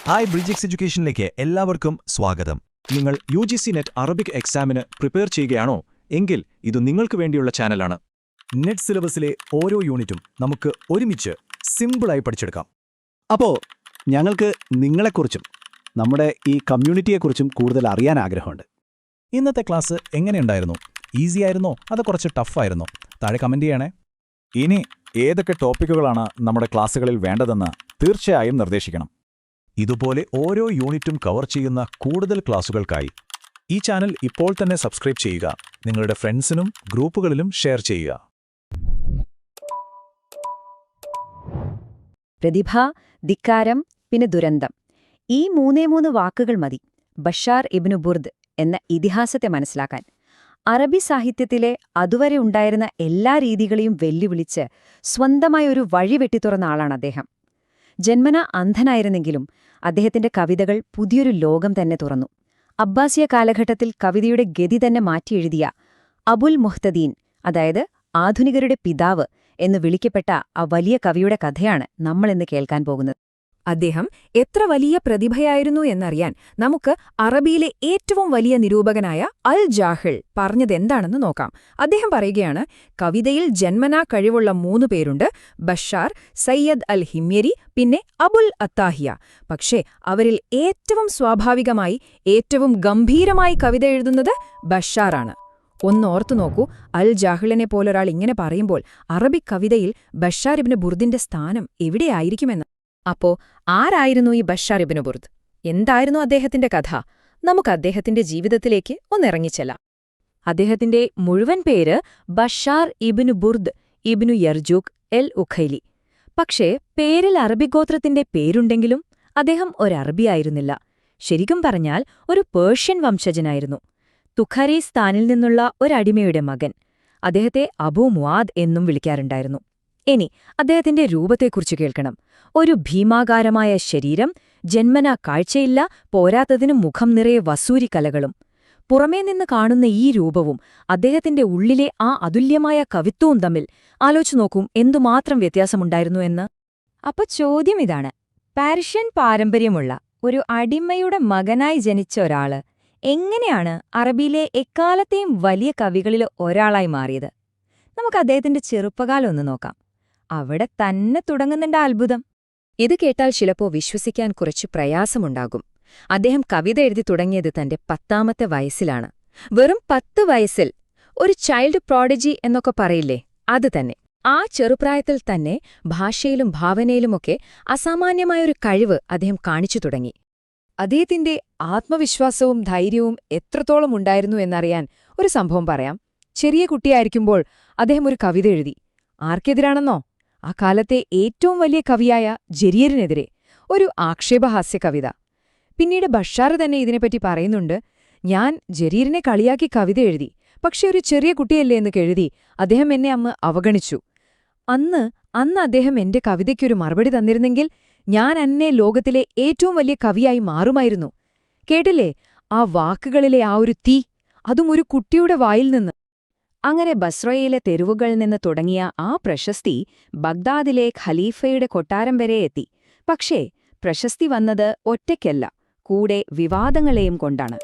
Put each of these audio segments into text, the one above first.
Hi bridge എഡ്യൂക്കേഷനിലേക്ക് എല്ലാവർക്കും സ്വാഗതം. നിങ്ങൾ UGC നെറ്റ് അറബിക് എക്സാമിന് പ്രിപ്പയർ ചെയ്യുകയാണോ? എങ്കിൽ ഇത് നിങ്ങൾക്ക് വേണ്ടിയുള്ള ചാനലാണ്. നെറ്റ് സിലബസിലെ ഓരോ യൂണിറ്റും നമുക്ക് ഒരുമിച്ച് സിമ്പിളായി പഠിച്ചെടുക്കാം. അപ്പോൾ ഞങ്ങൾക്ക് നിങ്ങളെക്കുറിച്ചും നമ്മുടെ ഈ കമ്മ്യൂണിറ്റിയെക്കുറിച്ചും കൂടുതൽ അറിയാൻ ആഗ്രഹമുണ്ട്. ഇന്നത്തെ ക്ലാസ് എങ്ങനെയുണ്ടായിരുന്നു? ഈസി ആയിരുന്നോ അതോ കുറച്ച് ടഫായിരുന്നോ? താഴെ കമന്റ് ചെയ്യണേ. ഇനി ഏതൊക്കെ ടോപ്പിക്കുകളാണ് നമ്മുടെ ക്ലാസ്സുകളിൽ വേണ്ടതെന്ന് തീർച്ചയായും നിർദ്ദേശിക്കണം. ഇതുപോലെ ഓരോ യൂണിറ്റും കവർ ചെയ്യുന്ന കൂടുതൽ ക്ലാസുകൾക്കായി ഈ ചാനൽ ഇപ്പോൾ തന്നെ സബ്സ്ക്രൈബ് ചെയ്യുക. നിങ്ങളുടെ ഫ്രണ്ട്സിനും ഗ്രൂപ്പുകളിലും ഷെയർ ചെയ്യുക. പ്രതിഭ, ധിക്കാരം, പിന്നെ ദുരന്തം. ഈ മൂന്നേ വാക്കുകൾ മതി ബഷാർ ഇബ്നു ബുർദ് എന്ന ഇതിഹാസത്തെ മനസ്സിലാക്കാൻ. അറബി സാഹിത്യത്തിലെ അതുവരെ ഉണ്ടായിരുന്ന എല്ലാ രീതികളെയും വെല്ലുവിളിച്ച് സ്വന്തമായ ഒരു വഴി വെട്ടിത്തുറന്ന ആളാണ് അദ്ദേഹം. ജന്മന അന്ധനായിരുന്നെങ്കിലും അദ്ദേഹത്തിന്റെ കവിതകൾ പുതിയൊരു ലോകം തന്നെ തുറന്നു. അബ്ബാസിയ കാലഘട്ടത്തിൽ കവിതയുടെ ഗതി തന്നെ മാറ്റിയെഴുതിയ അബുൽ മുഹ്തദീൻ, അതായത് ആധുനികരുടെ പിതാവ് എന്ന് വിളിക്കപ്പെട്ട ആ വലിയ കവിയുടെ കഥയാണ് നമ്മളിന്ന് കേൾക്കാൻ പോകുന്നത്. അദ്ദേഹം എത്ര വലിയ പ്രതിഭയായിരുന്നു എന്നറിയാൻ നമുക്ക് അറബിയിലെ ഏറ്റവും വലിയ നിരൂപകനായ അൽ ജാഹിൾ പറഞ്ഞതെന്താണെന്ന് നോക്കാം. അദ്ദേഹം പറയുകയാണ്, കവിതയിൽ ജന്മനാ കഴിവുള്ള 3 പേരുണ്ട്: ബഷാർ, സയ്യദ് അൽ ഹിമ്യരി, പിന്നെ അബുൽ അത്താഹിയ. പക്ഷേ അവരിൽ ഏറ്റവും സ്വാഭാവികമായി, ഏറ്റവും ഗംഭീരമായി കവിത എഴുതുന്നത് ബഷാറാണ്. ഒന്നോർത്തു നോക്കൂ, അൽ ജാഹിളിനെ പോലൊരാൾ ഇങ്ങനെ പറയുമ്പോൾ അറബിക് കവിതയിൽ ബഷാർ ഇബ്നു ബുർദിന്റെ സ്ഥാനം എവിടെയായിരിക്കുമെന്ന്. അപ്പോ ആരായിരുന്നു ഈ ബഷാർ ഇബ്നു ബുർദ്? എന്തായിരുന്നു അദ്ദേഹത്തിന്റെ കഥ? നമുക്ക് അദ്ദേഹത്തിന്റെ ജീവിതത്തിലേക്ക് ഒന്നിറങ്ങിച്ചെല്ലാം. അദ്ദേഹത്തിന്റെ മുഴുവൻ പേര് ബഷാർ ഇബ്നു ബുർദ് ഇബ്നു യർജൂഖ് എൽ ഉഖൈലി. പക്ഷേ പേരിൽ അറബി ഗോത്രത്തിന്റെ പേരുണ്ടെങ്കിലും അദ്ദേഹം ഒരറബിയായിരുന്നില്ല. ശരിക്കും പറഞ്ഞാൽ ഒരു പേർഷ്യൻ വംശജനായിരുന്നു. തുഖരീസ്ഥാനിൽ നിന്നുള്ള ഒരടിമയുടെ മകൻ. അദ്ദേഹത്തെ അബൂ മുആദ് എന്നും വിളിക്കാറുണ്ടായിരുന്നു. ഇനി അദ്ദേഹത്തിന്റെ രൂപത്തെക്കുറിച്ച് കേൾക്കണം. ഒരു ഭീമാകാരമായ ശരീരം, ജന്മനാ കാഴ്ചയില്ല, പോരാത്തതിനു മുഖം നിറയെ വസൂരിക്കലകളും. പുറമേ നിന്ന് കാണുന്ന ഈ രൂപവും അദ്ദേഹത്തിന്റെ ഉള്ളിലെ ആ അതുല്യമായ കവിത്വവും തമ്മിൽ ആലോചിച്ചു നോക്കും എന്തുമാത്രം വ്യത്യാസമുണ്ടായിരുന്നു എന്ന്. അപ്പൊ ചോദ്യം ഇതാണ്: പേർഷ്യൻ പാരമ്പര്യമുള്ള ഒരു അടിമയുടെ മകനായി ജനിച്ച ഒരാള് എങ്ങനെയാണ് അറബിയിലെ എക്കാലത്തെയും വലിയ കവികളിൽ ഒരാളായി മാറിയത്? നമുക്ക് അദ്ദേഹത്തിന്റെ ചെറുപ്പകാലം ഒന്ന് നോക്കാം. അവിടെ തന്നെ തുടങ്ങുന്നുണ്ട് അത്ഭുതം. ഇത് കേട്ടാൽ ചിലപ്പോ വിശ്വസിക്കാൻ കുറച്ച് പ്രയാസമുണ്ടാകും. അദ്ദേഹം കവിത എഴുതി തുടങ്ങിയത് തന്റെ 10ാമത്തെ വയസ്സിലാണ്. വെറും 10 വയസ്സിൽ ഒരു ചൈൽഡ് പ്രോഡിജി എന്നൊക്കെ പറയില്ലേ, അത് തന്നെ. ആ ചെറുപ്രായത്തിൽ തന്നെ ഭാഷയിലും ഭാവനയിലുമൊക്കെ അസാമാന്യമായൊരു കഴിവ് അദ്ദേഹം കാണിച്ചു തുടങ്ങി. അദ്ദേഹത്തിന്റെ ആത്മവിശ്വാസവും ധൈര്യവും എത്രത്തോളം ഉണ്ടായിരുന്നു എന്നറിയാൻ ഒരു സംഭവം പറയാം. ചെറിയ കുട്ടിയായിരിക്കുമ്പോൾ അദ്ദേഹം ഒരു കവിത എഴുതി. ആർക്കെതിരാണെന്നോ? ആ കാലത്തെ ഏറ്റവും വലിയ കവിയായ ജരീറിനെതിരെ ഒരു ആക്ഷേപഹാസ്യ കവിത. പിന്നീട് ബഷാർ തന്നെ ഇതിനെപ്പറ്റി പറയുന്നുണ്ട്, ഞാൻ ജരീറിനെ കളിയാക്കി കവിത എഴുതി, പക്ഷെ ഒരു ചെറിയ കുട്ടിയല്ലേ എന്ന് കരുതി അദ്ദേഹം എന്നെ അമ്മ അവഗണിച്ചു. അന്ന് അദ്ദേഹം എന്റെ കവിതയ്ക്കൊരു മറുപടി തന്നിരുന്നെങ്കിൽ ഞാൻ അന്നെ ലോകത്തിലെ ഏറ്റവും വലിയ കവിയായി മാറുമായിരുന്നു. കേട്ടില്ലേ ആ വാക്കുകളിലെ ആ ഒരു തീ, അതും ഒരു കുട്ടിയുടെ വായിൽ നിന്ന്. അങ്ങനെ ബസ്രയിലെ തെരുവുകളിൽ നിന്ന് തുടങ്ങിയ ആ പ്രശസ്തി ബഗ്ദാദിലെ ഖലീഫയുടെ കൊട്ടാരം വരെ എത്തി. പക്ഷേ പ്രശസ്തി വന്നത് ഒറ്റയ്ക്കല്ല, കൂടെ വിവാദങ്ങളെയും കൊണ്ടാണ്.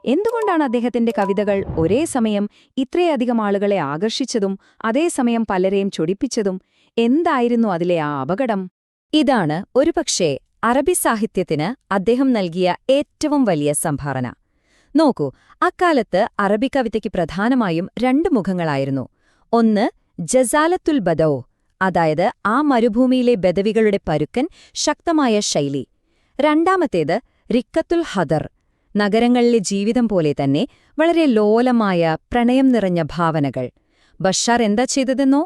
എന്തുകൊണ്ടാണ് അദ്ദേഹത്തിന്റെ കവിതകൾ ഒരേ സമയം ഇത്രയധികം ആളുകളെ ആകർഷിച്ചതും അതേസമയം പലരെയും ചൊടിപ്പിച്ചതും? എന്തായിരുന്നു അതിലെ ആ അപകടം? ഇതാണ് ഒരുപക്ഷേ അറബി സാഹിത്യത്തിന് അദ്ദേഹം നൽകിയ ഏറ്റവും വലിയ സംഭാവന. നോക്കൂ, അക്കാലത്ത് അറബി കവിതയ്ക്ക് പ്രധാനമായും 2 മുഖങ്ങളായിരുന്നു. ഒന്ന് ജസാലത്തുൽ ബദൗ, അതായത് ആ മരുഭൂമിയിലെ ബദവികളുടെ പരുക്കൻ ശക്തമായ ശൈലി. രണ്ടാമത്തേത് റിക്കത്തുൽ ഹദർ, നഗരങ്ങളിലെ ജീവിതം പോലെ തന്നെ വളരെ ലോലമായ പ്രണയം നിറഞ്ഞ ഭാവനകൾ. ബഷാർ എന്താ ചെയ്തതെന്നോ?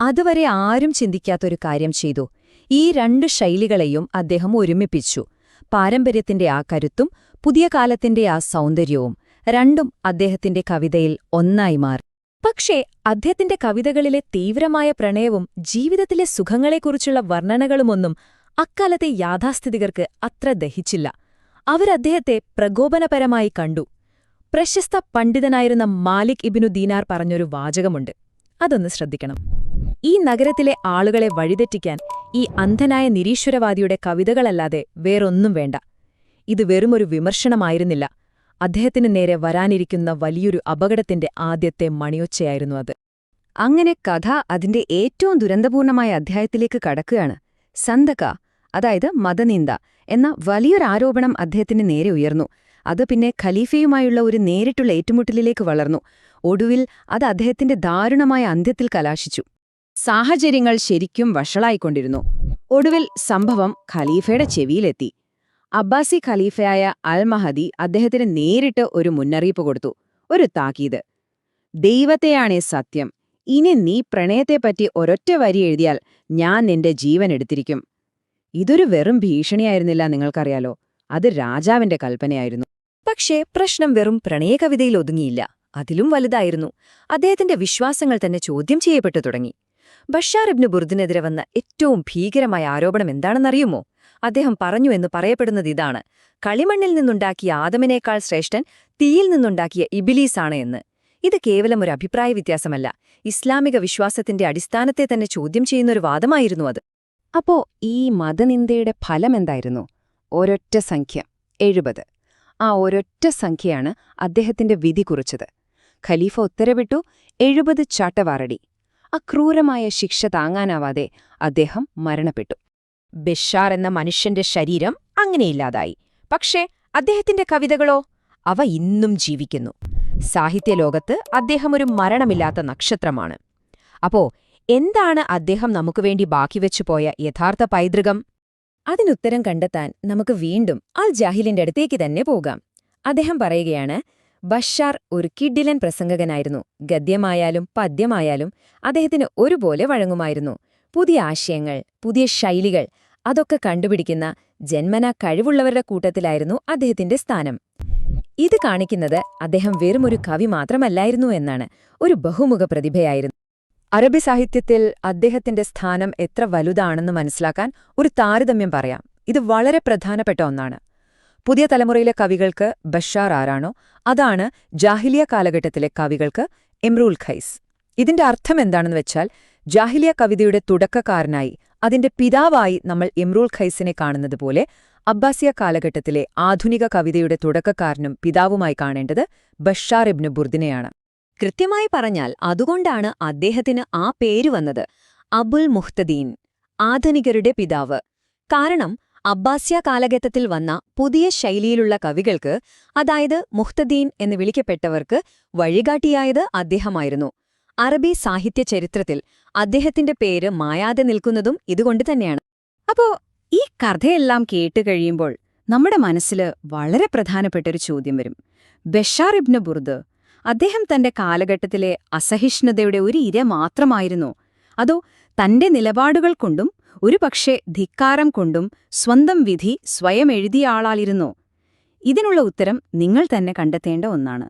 അതുവരെ ആരും ചിന്തിക്കാത്തൊരു കാര്യം ചെയ്തു. ഈ 2 ശൈലികളെയും അദ്ദേഹം ഒരുമിപ്പിച്ചു. പാരമ്പര്യത്തിന്റെ ആ കരുത്തും പുതിയ കാലത്തിന്റെ ആ സൗന്ദര്യവും രണ്ടും അദ്ദേഹത്തിന്റെ കവിതയിൽ ഒന്നായി മാറി. പക്ഷേ അദ്ദേഹത്തിന്റെ കവിതകളിലെ തീവ്രമായ പ്രണയവും ജീവിതത്തിലെ സുഖങ്ങളെക്കുറിച്ചുള്ള വർണ്ണനകളുമൊന്നും അക്കാലത്തെ യാഥാസ്ഥിതികർക്ക് അത്ര ദഹിച്ചില്ല. അവരദ്ദേഹത്തെ പ്രകോപനപരമായി കണ്ടു. പ്രശസ്ത പണ്ഡിതനായിരുന്ന മാലിക് ഇബ്നു ദീനാർ പറഞ്ഞൊരു വാചകമുണ്ട്, അതൊന്ന് ശ്രദ്ധിക്കണം. ഈ നഗരത്തിലെ ആളുകളെ വഴിതെറ്റിക്കാൻ ഈ അന്ധനായ നിരീശ്വരവാദിയുടെ കവിതകളല്ലാതെ വേറൊന്നും വേണ്ട. ഇത് വെറുമൊരു വിമർശനമായിരുന്നില്ല. അദ്ദേഹത്തിന് നേരെ വരാനിരിക്കുന്ന വലിയൊരു അപകടത്തിന്റെ ആദ്യത്തെ മണിയൊച്ചയായിരുന്നു അത്. അങ്ങനെ കഥ അതിന്റെ ഏറ്റവും ദുരന്തപൂർണമായ അധ്യായത്തിലേക്ക് കടക്കുകയാണ്. സന്തക, അതായത് മതനിന്ദ എന്ന വലിയൊരു ആരോപണം അദ്ദേഹത്തിന് നേരെ ഉയർന്നു. അത് പിന്നെ ഖലീഫയുമായുള്ള ഒരു നേരിട്ടുള്ള ഏറ്റുമുട്ടലിലേക്ക് വളർന്നു. ഒടുവിൽ അത് അദ്ദേഹത്തിന്റെ ദാരുണമായ അന്ത്യത്തിൽ കലാശിച്ചു. സാഹചര്യങ്ങൾ ശരിക്കും വഷളായിക്കൊണ്ടിരുന്നു. ഒടുവിൽ സംഭവം ഖലീഫയുടെ ചെവിയിലെത്തി. അബ്ബാസി ഖലീഫയായ അൽ മഹദി അദ്ദേഹത്തിന് നേരിട്ട് ഒരു മുന്നറിയിപ്പ് കൊടുത്തു, ഒരു താക്കീത്. ദൈവത്തെയാണേ സത്യം, ഇനി നീ പ്രണയത്തെപ്പറ്റി ഒരൊറ്റ വരി എഴുതിയാൽ ഞാൻ നിന്റെ ജീവൻ എടുത്തിരിക്കും. ഇതൊരു വെറും ഭീഷണിയായിരുന്നില്ല, നിങ്ങൾക്കറിയാലോ. അത് രാജാവിന്റെ കൽപ്പനയായിരുന്നു. പക്ഷേ പ്രശ്നം വെറും പ്രണയകവിതയിൽ ഒതുങ്ങിയില്ല. അതിലും വലുതായിരുന്നു. അദ്ദേഹത്തിന്റെ വിശ്വാസങ്ങൾ തന്നെ ചോദ്യം ചെയ്യപ്പെട്ടു തുടങ്ങി. ബഷാർ ഇബ്നു ബുർദിനെതിരെ വന്ന ഏറ്റവും ഭീകരമായ ആരോപണം എന്താണെന്നറിയുമോ? അദ്ദേഹം പറഞ്ഞു എന്ന് പറയപ്പെടുന്നത് ഇതാണ്: കളിമണ്ണിൽ നിന്നുണ്ടാക്കിയ ആദമിനേക്കാൾ ശ്രേഷ്ഠൻ തീയിൽ നിന്നുണ്ടാക്കിയ ഇബിലീസാണ് എന്ന്. ഇത് കേവലം ഒരു അഭിപ്രായ വ്യത്യാസമല്ല, ഇസ്ലാമിക വിശ്വാസത്തിന്റെ അടിസ്ഥാനത്തെ തന്നെ ചോദ്യം ചെയ്യുന്നൊരു വാദമായിരുന്നു അത്. അപ്പോ ഈ മതനിന്ദയുടെ ഫലമെന്തായിരുന്നു? ഒരൊറ്റ സംഖ്യ, 70. ആ ഒരൊറ്റ സംഖ്യയാണ് അദ്ദേഹത്തിന്റെ വിധി കുറിച്ചത്. ഖലീഫ ഉത്തരവിട്ടു, 70 ചാട്ടവാറടി. അക്രൂരമായ ശിക്ഷ താങ്ങാനാവാതെ അദ്ദേഹം മരണപ്പെട്ടു. ബഷാർ എന്ന മനുഷ്യന്റെ ശരീരം അങ്ങനെയില്ലാതായി. പക്ഷേ അദ്ദേഹത്തിന്റെ കവിതകളോ? അവ ഇന്നും ജീവിക്കുന്നു. സാഹിത്യലോകത്ത് അദ്ദേഹം ഒരു മരണമില്ലാത്ത നക്ഷത്രമാണ്. അപ്പോ എന്താണ് അദ്ദേഹം നമുക്കുവേണ്ടി ബാക്കിവെച്ചു പോയ യഥാർത്ഥ പൈതൃകം? അതിനുത്തരം കണ്ടെത്താൻ നമുക്ക് വീണ്ടും അൽ ജാഹിലിന്റെ അടുത്തേക്ക് തന്നെ പോകാം. അദ്ദേഹം പറയുകയാണ്, ബഷാർ ഒരു കിഡിലൻ പ്രസംഗകനായിരുന്നു. ഗദ്യമായാലും പദ്യമായാലും അദ്ദേഹത്തിന് ഒരുപോലെ വഴങ്ങുമായിരുന്നു. പുതിയ ആശയങ്ങൾ, പുതിയ ശൈലികൾ, അതൊക്കെ കണ്ടുപിടിക്കുന്ന ജന്മനാ കഴിവുള്ളവരുടെ കൂട്ടത്തിലായിരുന്നു അദ്ദേഹത്തിന്റെ സ്ഥാനം. ഇത് കാണിക്കുന്നത് അദ്ദേഹം വെറുമൊരു കവി മാത്രമല്ലായിരുന്നു എന്നാണ്, ഒരു ബഹുമുഖ പ്രതിഭയായിരുന്നു. അറബി സാഹിത്യത്തിൽ അദ്ദേഹത്തിന്റെ സ്ഥാനം എത്ര വലുതാണെന്ന് മനസ്സിലാക്കാൻ ഒരു താരതമ്യം പറയാം. ഇത് വളരെ പ്രധാനപ്പെട്ട ഒന്നാണ്. പുതിയ തലമുറയിലെ കവികൾക്ക് ബഷാർ ആരാണോ അതാണ് ജാഹിലിയ കാലഘട്ടത്തിലെ കവികൾക്ക് ഇംറൂൽ ഖൈസ്. ഇതിന്റെ അർത്ഥം എന്താണെന്ന് വെച്ചാൽ, ജാഹിലിയ കവിതയുടെ തുടക്കക്കാരനായി, അതിന്റെ പിതാവായി നമ്മൾ ഇംറൂൽ ഖൈസിനെ കാണുന്നതുപോലെ അബ്ബാസിയ കാലഘട്ടത്തിലെ ആധുനിക കവിതയുടെ തുടക്കക്കാരനും പിതാവുമായി കാണേണ്ടത് ബഷാർ ഇബ്നു ബുർദിനെയാണ്. കൃത്യമായി പറഞ്ഞാൽ അതുകൊണ്ടാണ് അദ്ദേഹത്തിന് ആ പേര് വന്നത്, അബുൽ മുഹ്തദീൻ, ആധുനികരുടെ പിതാവ്. കാരണം അബ്ബാസ്യ കാലഘട്ടത്തിൽ വന്ന പുതിയ ശൈലിയിലുള്ള കവികൾക്ക്, അതായത് മുഹ്തദീൻ എന്ന് വിളിക്കപ്പെട്ടവർക്ക് വഴികാട്ടിയായത് അദ്ദേഹമായിരുന്നു. അറബി സാഹിത്യ ചരിത്രത്തിൽ അദ്ദേഹത്തിന്റെ പേര് മായാതെ നിൽക്കുന്നതും ഇതുകൊണ്ട് തന്നെയാണ്. അപ്പോ ഈ കഥയെല്ലാം കേട്ടുകഴിയുമ്പോൾ നമ്മുടെ മനസ്സിൽ വളരെ പ്രധാനപ്പെട്ടൊരു ചോദ്യം വരും. ബഷാർ ഇബ്നു ബുർദ് അദ്ദേഹം തന്റെ കാലഘട്ടത്തിലെ അസഹിഷ്ണുതയുടെ ഒരു ഇര മാത്രമായിരുന്നോ? അതോ തന്റെ നിലപാടുകൾ കൊണ്ടും ഒരുപക്ഷെ ധിക്കാരം കൊണ്ടും സ്വന്തം വിധി സ്വയം എഴുതിയ ആളായിരുന്നോ? ഇതിനുള്ള ഉത്തരം നിങ്ങൾ തന്നെ കണ്ടെത്തേണ്ട ഒന്നാണ്.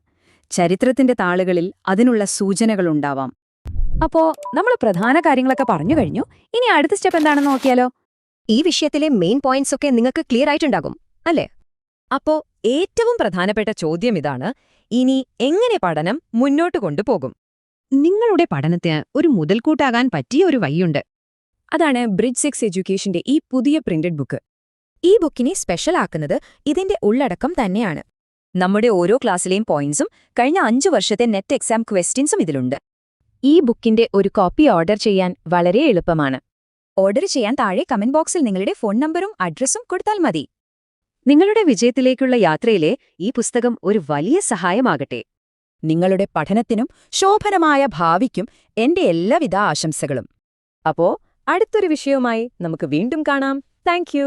ചരിത്രത്തിന്റെ താളുകളിൽ അതിനുള്ള സൂചനകളുണ്ടാവാം. അപ്പോ നമ്മൾ പ്രധാന കാര്യങ്ങളൊക്കെ പറഞ്ഞു കഴിഞ്ഞു. ഇനി അടുത്ത സ്റ്റെപ്പ് എന്താണെന്ന് നോക്കിയാലോ? ഈ വിഷയത്തിലെ മെയിൻ പോയിന്റ്സ് ഒക്കെ നിങ്ങൾക്ക് ക്ലിയർ ആയിട്ടുണ്ടാകും, അല്ലേ? അപ്പോ ഏറ്റവും പ്രധാനപ്പെട്ട ചോദ്യം ഇതാണ്: ഇനി എങ്ങനെ പഠനം മുന്നോട്ട് കൊണ്ടുപോകും? നിങ്ങളുടെ പഠനത്തിന് ഒരു മുതൽക്കൂട്ടാകാൻ പറ്റിയ ഒരു വഴിയുണ്ട്. അതാണ് ബ്രിഡ്ജ് 6 എഡ്യൂക്കേഷന്റെ ഈ പുതിയ പ്രിന്റഡ് ബുക്ക്. ഈ ബുക്കിനെ സ്പെഷ്യൽ ആക്കുന്നത് ഇതിന്റെ ഉള്ളടക്കം തന്നെയാണ്. നമ്മുടെ ഓരോ ക്ലാസ്സിലെയും പോയിന്റ്സും കഴിഞ്ഞ 5 വർഷത്തെ നെറ്റ് എക്സാം ക്വസ്റ്റ്യൻസും ഇതിലുണ്ട്. ഈ ബുക്കിന്റെ ഒരു കോപ്പി ഓർഡർ ചെയ്യാൻ വളരെ എളുപ്പമാണ്. ഓർഡർ ചെയ്യാൻ താഴെ കമന്റ് ബോക്സിൽ നിങ്ങളുടെ ഫോൺ നമ്പറും അഡ്രസ്സും കൊടുത്താൽ മതി. നിങ്ങളുടെ വിജയത്തിലേക്കുള്ള യാത്രയിലെ ഈ പുസ്തകം ഒരു വലിയ സഹായമാകട്ടെ. നിങ്ങളുടെ പഠനത്തിനും ശോഭനമായ ഭാവിക്കും എന്റെ എല്ലാവിധ ആശംസകളും. അപ്പോ അടുത്തൊരു വിഷയവുമായി നമുക്ക് വീണ്ടും കാണാം. Thank you.